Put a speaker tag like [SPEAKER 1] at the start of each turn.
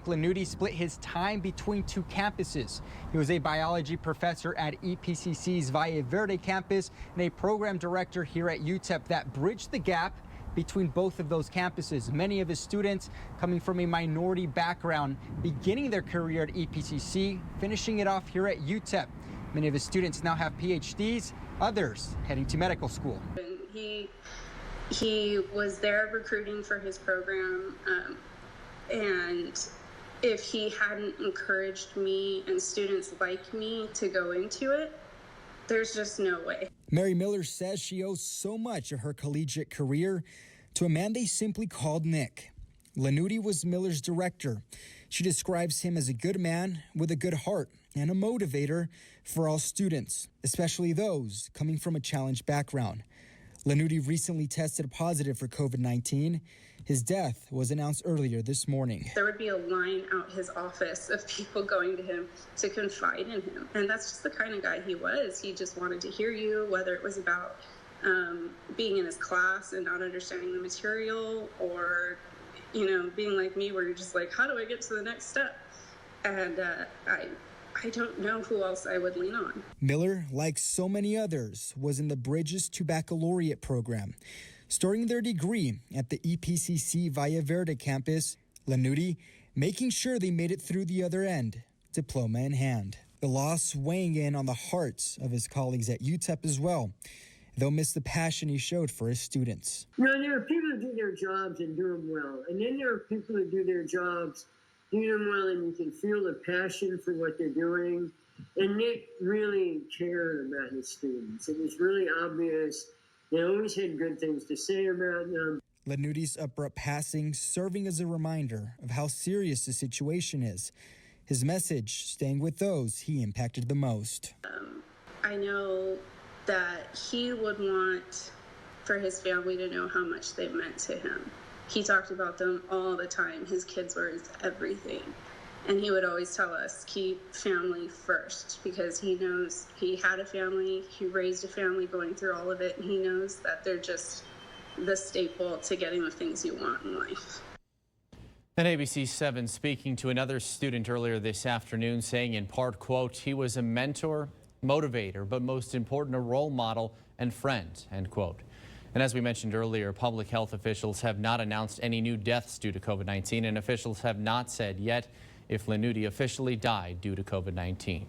[SPEAKER 1] Lanuti split his time between two campuses. He was a biology professor at EPCC's Valle Verde campus and a program director here at UTEP that bridged the gap between both of those campuses. Many of his students coming from a minority background, beginning their career at EPCC, finishing it off here at UTEP. Many of his students now have PhDs, others heading to medical school.
[SPEAKER 2] He was there recruiting for his program, and if he hadn't encouraged me and students like me to go into it, there's just no way.
[SPEAKER 1] Mary Miller says she owes so much of her collegiate career to a man they simply called Nick. Lanuti was Miller's director. She describes him as a good man with a good heart and a motivator for all students, especially those coming from a challenged background. Lanuti recently tested positive for COVID-19. His death was announced earlier this morning.
[SPEAKER 2] There would be a line out his office of people going to him to confide in him. And that's just the kind of guy he was. He just wanted to hear you, whether it was about being in his class and not understanding the material, or, being like me where you're just like, how do I get to the next step? And I don't know who else I would lean on.
[SPEAKER 1] Miller, like so many others, was in the Bridges to Baccalaureate program. Starting their degree at the EPCC Valle Verde campus, Lanuti making sure they made it through the other end, diploma in hand. The loss weighing in on the hearts of his colleagues at UTEP as well. They'll miss the passion he showed for his students.
[SPEAKER 3] There are people who do their jobs and do them well. And then there are people who do their jobs, do them well, and you can feel the passion for what they're doing. And Nick really cared about his students. It was really obvious. They always had good things to say about them.
[SPEAKER 1] Lanuti's abrupt passing serving as a reminder of how serious the situation is. His message staying with those he impacted the most.
[SPEAKER 2] I know that he would want for his family to know how much they meant to him. He talked about them all the time. His kids were his everything. And he would always tell us, keep family first, because he knows he had a family, he raised a family going through all of it, and he knows that they're just the staple to getting the things you want in life.
[SPEAKER 4] And ABC 7 speaking to another student earlier this afternoon, saying in part, quote, he was a mentor, motivator, but most important, a role model and friend, end quote. And as we mentioned earlier, public health officials have not announced any new deaths due to COVID-19, and officials have not said yet if Lanuti officially died due to COVID-19.